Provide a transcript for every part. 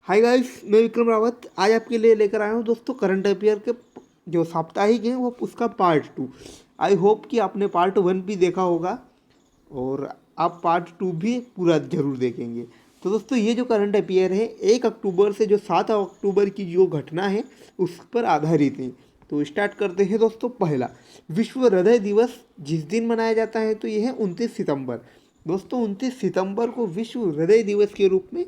Hi guys, मैं विक्रम रावत आज आपके लिए लेकर आया हूँ दोस्तों करंट अफेयर के जो साप्ताहिक हैं वो उसका पार्ट 2। आई होप कि आपने पार्ट 1 भी देखा होगा और आप पार्ट 2 भी पूरा जरूर देखेंगे। तो दोस्तों ये जो करंट अफेयर है 1 अक्टूबर से जो 7 अक्टूबर की जो घटना है उस पर आधारित है। तो स्टार्ट करते हैं दोस्तों। पहला, विश्व हृदय दिवस जिस दिन मनाया जाता है तो ये है 29 सितंबर। दोस्तों 29 सितंबर को विश्व हृदय दिवस के रूप में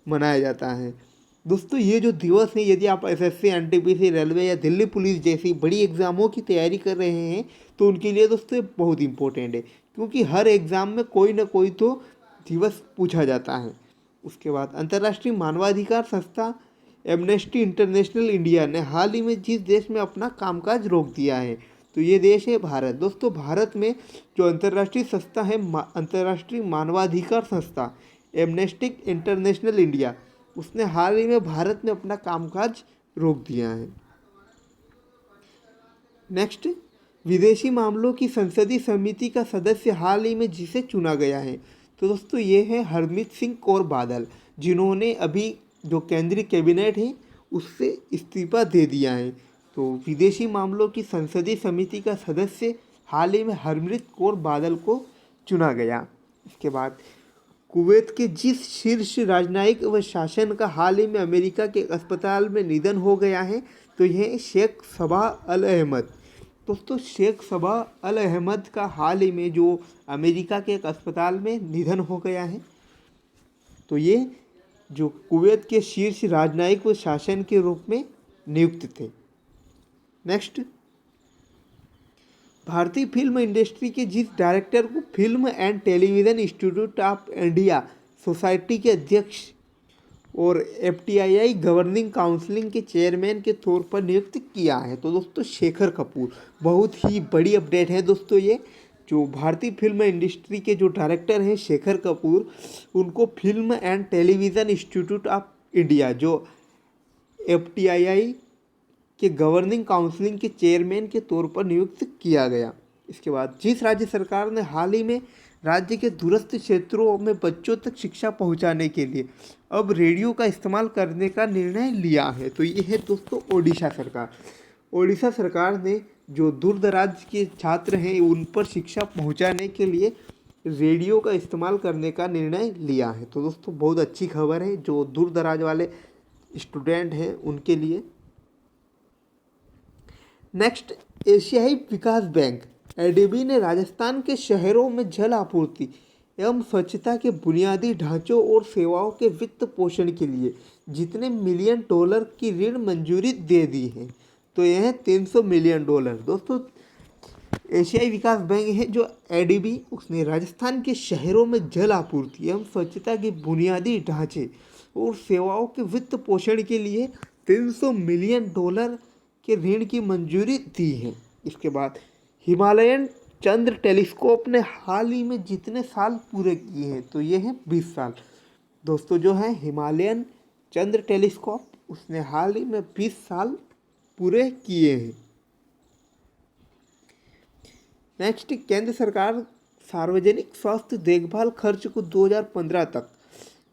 मनाया जाता है। दोस्तों ये जो दिवस है, यदि आप एसएससी, एनटीपीसी, रेलवे या दिल्ली पुलिस जैसी बड़ी एग्ज़ामों की तैयारी कर रहे हैं तो उनके लिए दोस्तों ये बहुत इंपॉर्टेंट है, क्योंकि हर एग्ज़ाम में कोई ना कोई तो दिवस पूछा जाता है। उसके बाद अंतर्राष्ट्रीय मानवाधिकार संस्था एमनेस्टी इंटरनेशनल इंडिया ने हाल ही में जिस देश में अपना कामकाज रोक दिया है तो ये देश है भारत। दोस्तों भारत में जो अंतर्राष्ट्रीय संस्था है अंतर्राष्ट्रीय मानवाधिकार संस्था एमनेस्टी इंटरनेशनल इंडिया, उसने हाल ही में भारत में अपना कामकाज रोक दिया है। नेक्स्ट, विदेशी मामलों की संसदीय समिति का सदस्य हाल ही में जिसे चुना गया है तो दोस्तों ये है हरमीत सिंह कौर बादल, जिन्होंने अभी जो केंद्रीय कैबिनेट है उससे इस्तीफा दे दिया है। तो विदेशी मामलों की संसदीय समिति का सदस्य हाल ही में हरमीत कौर बादल को चुना गया। इसके बाद कुवैत के जिस शीर्ष राजनयिक व शासन का हाल ही में अमेरिका के अस्पताल में निधन हो गया है तो यह शेख सबा अल अहमद। दोस्तों शेख सबा अल अहमद का हाल ही में जो अमेरिका के एक अस्पताल में निधन हो गया है, तो ये जो कुवैत के शीर्ष राजनयिक व शासन के रूप में नियुक्त थे। नेक्स्ट, भारतीय फिल्म इंडस्ट्री के जिस डायरेक्टर को film and television institute of India society के अध्यक्ष और एफटीआईआई गवर्निंग काउंसिलिंग के चेयरमैन के तौर पर नियुक्त किया है तो दोस्तों शेखर कपूर। बहुत ही बड़ी अपडेट है दोस्तों ये। जो भारतीय फिल्म इंडस्ट्री के जो डायरेक्टर हैं शेखर कपूर, उनको film and television institute of India जो एफटीआईआई के गवर्निंग काउंसिलिंग के चेयरमैन के तौर पर नियुक्त किया गया। इसके बाद जिस राज्य सरकार ने हाल ही में राज्य के दूरस्थ क्षेत्रों में बच्चों तक शिक्षा पहुंचाने के लिए अब रेडियो का इस्तेमाल करने का निर्णय लिया है तो ये है दोस्तों ओडिशा सरकार। ओडिशा सरकार ने जो दूर दराज के छात्र हैं उन पर शिक्षा पहुंचाने के लिए रेडियो का इस्तेमाल करने का निर्णय लिया है। तो दोस्तों बहुत अच्छी खबर है जो दूर दराज वाले स्टूडेंट हैं उनके लिए। नेक्स्ट, एशियाई विकास बैंक एडीबी ने राजस्थान के शहरों में जल आपूर्ति एवं स्वच्छता के बुनियादी ढांचों और सेवाओं के वित्त पोषण के लिए जितने मिलियन डॉलर की ऋण मंजूरी दे दी है तो यह है $300 मिलियन। दोस्तों एशियाई विकास बैंक है जो एडीबी, उसने राजस्थान के शहरों में जल आपूर्ति एवं स्वच्छता के बुनियादी ढांचे और सेवाओं के वित्त पोषण के लिए $300 मिलियन के ऋण की मंजूरी दी है। इसके बाद हिमालयन चंद्र टेलीस्कोप ने हाल ही में जितने साल पूरे किए हैं तो ये है 20 साल। दोस्तों जो है हिमालयन चंद्र टेलीस्कोप, उसने हाल ही में 20 साल पूरे किए हैं। नेक्स्ट, केंद्र सरकार सार्वजनिक स्वास्थ्य देखभाल खर्च को 2015 तक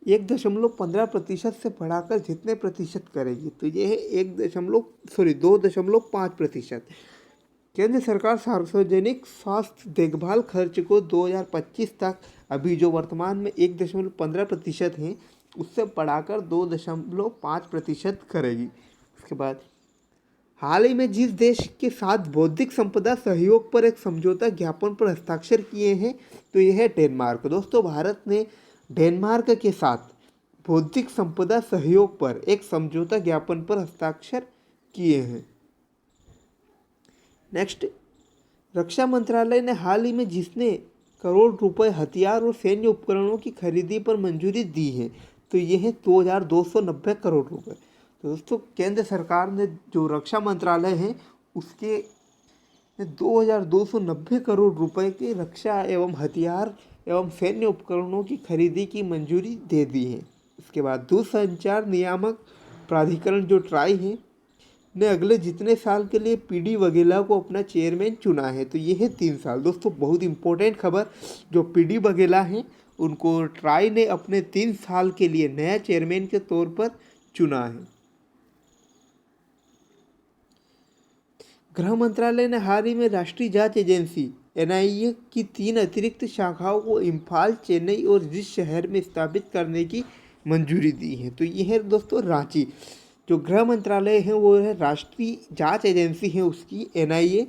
1.15% से बढ़ाकर जितने प्रतिशत करेगी तो ये है 2.5%। केंद्र सरकार सार्वजनिक स्वास्थ्य देखभाल खर्च को 2025 तक अभी जो वर्तमान में 1.15% है उससे बढ़ाकर 2.5% करेगी। उसके बाद हाल ही में जिस देश के साथ बौद्धिक संपदा सहयोग पर एक समझौता ज्ञापन पर हस्ताक्षर किए हैं तो यह है डेनमार्क। दोस्तों भारत ने डेनमार्क के साथ बौद्धिक संपदा सहयोग पर एक समझौता ज्ञापन पर हस्ताक्षर किए हैं। नेक्स्ट, रक्षा मंत्रालय ने हाल ही में जिसने करोड़ रुपए हथियार और सैन्य उपकरणों की खरीदी पर मंजूरी दी है तो ये है 2290 करोड़ रुपए। तो दोस्तों केंद्र सरकार ने जो रक्षा मंत्रालय है उसके 2290 करोड़ रुपए के रक्षा एवं हथियार एवं सैन्य उपकरणों की खरीदी की मंजूरी दे दी है। इसके बाद दूरसंचार नियामक प्राधिकरण जो ट्राई है ने अगले जितने साल के लिए पीडी वघेला को अपना चेयरमैन चुना है तो ये है 3 साल। दोस्तों बहुत इंपॉर्टेंट खबर, जो पीडी वघेला हैं उनको ट्राई ने अपने 3 साल के लिए नया चेयरमैन के तौर पर चुना है। गृह मंत्रालय ने हाल ही में राष्ट्रीय जांच एजेंसी एनआईए की 3 अतिरिक्त शाखाओं को इम्फाल, चेन्नई और जिस शहर में स्थापित करने की मंजूरी दी है। तो ये है दोस्तों रांची। जो गृह मंत्रालय है वो है राष्ट्रीय जांच एजेंसी है उसकी एनआईए,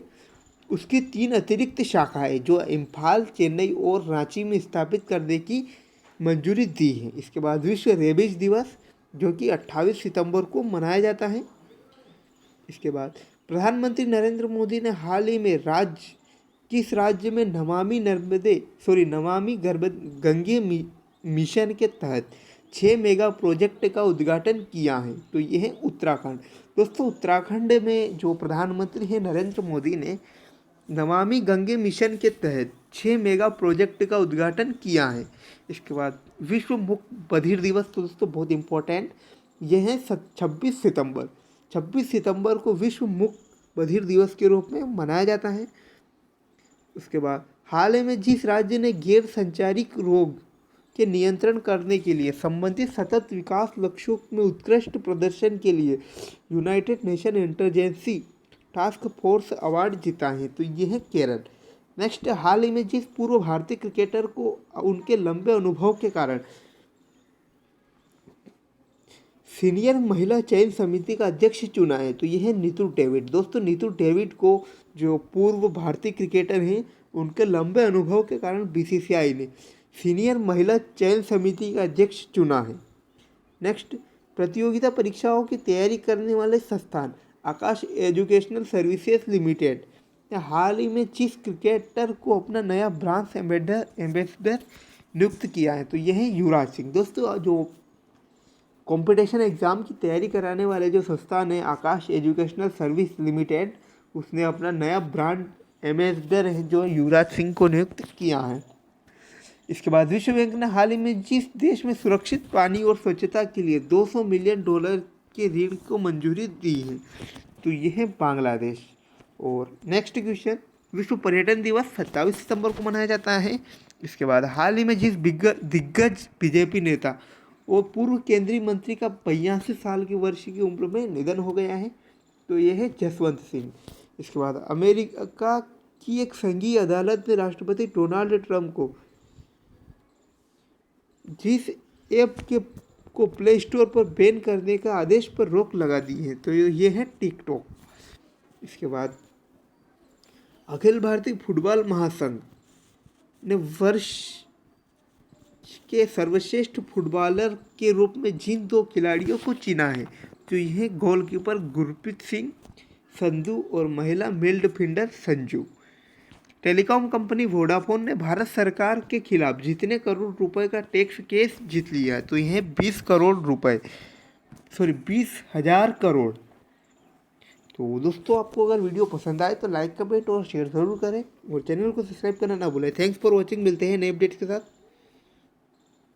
उसकी 3 अतिरिक्त शाखाएं जो इम्फाल, चेन्नई और रांची में स्थापित करने की मंजूरी दी है। इसके बाद विश्व रेबीज दिवस जो कि 28 सितंबर को मनाया जाता है। इसके बाद प्रधानमंत्री नरेंद्र मोदी ने हाल ही में किस राज्य में नमामि गंगे मिशन के तहत 6 मेगा प्रोजेक्ट का उद्घाटन किया है। तो ये है उत्तराखंड। दोस्तों उत्तराखंड में जो प्रधानमंत्री है नरेंद्र मोदी ने नमामि गंगे मिशन के तहत 6 मेगा प्रोजेक्ट का उद्घाटन किया है। इसके बाद विश्व मुख बधिर दिवस, तो दोस्तों बहुत इम्पोर्टेंट, यह है 26 सितंबर को विश्व मुख बधिर दिवस के रूप में मनाया जाता है। उसके बाद हाल ही में जिस राज्य ने गैर संचारिक रोग के नियंत्रण करने के लिए संबंधित सतत विकास लक्ष्यों में उत्कृष्ट प्रदर्शन के लिए United Nation interagency task force award जीता है, तो ये है केरल। नेक्स्ट, हाल ही में जिस पूर्व भारतीय क्रिकेटर को उनके लंबे अनुभव के कारण सीनियर महिला चयन समिति का अध्यक्ष चुना है, तो यह है नीतू डेविड। दोस्तों नीतू डेविड को जो पूर्व भारतीय क्रिकेटर हैं उनके लंबे अनुभव के कारण बीसीसीआई ने सीनियर महिला चयन समिति का अध्यक्ष चुना है। नेक्स्ट, प्रतियोगिता परीक्षाओं की तैयारी करने वाले संस्थान आकाश एजुकेशनल सर्विसेज लिमिटेड ने हाल ही में जिस क्रिकेटर को अपना नया ब्रांड एम्बेसडर नियुक्त किया है, तो यह है युवराज सिंह। दोस्तों जो कंपटीशन एग्ज़ाम की तैयारी कराने वाले जो संस्थान है आकाश एजुकेशनल सर्विस लिमिटेड, उसने अपना नया ब्रांड एम्बेसडर है जो युवराज सिंह को नियुक्त किया है। इसके बाद विश्व बैंक ने हाल ही में जिस देश में सुरक्षित पानी और स्वच्छता के लिए $200 मिलियन के ऋण को मंजूरी दी है, तो यह है बांग्लादेश। और नेक्स्ट क्वेश्चन, विश्व पर्यटन दिवस 27 सितंबर को मनाया जाता है। इसके बाद हाल ही में जिस दिग्गज बीजेपी नेता और पूर्व केंद्रीय मंत्री का 82 साल की वर्ष की उम्र में निधन हो गया है, तो यह है जसवंत सिंह। इसके बाद अमेरिका की एक संघीय अदालत ने राष्ट्रपति डोनाल्ड ट्रंप को जिस ऐप को प्ले स्टोर पर बैन करने का आदेश पर रोक लगा दी है, तो ये है टिकटॉक। इसके बाद अखिल भारतीय फुटबॉल महासंघ ने वर्ष के सर्वश्रेष्ठ फुटबॉलर के रूप में जिन 2 खिलाड़ियों को चुना है, तो यह गोलकीपर गुरप्रीत सिंह संधू और महिला midfielder Sanju. Telecom company Vodafone ने भारत सरकार के खिलाफ जितने करोड़ रुपए का टैक्स केस जीत लिया है, तो यह 20,000 करोड़। तो दोस्तों आपको अगर वीडियो पसंद आए तो लाइक, कमेंट और शेयर ज़रूर करें और चैनल को सब्सक्राइब करना ना भूलें। Thanks for watching. मिलते हैं नए अपडेट्स के साथ।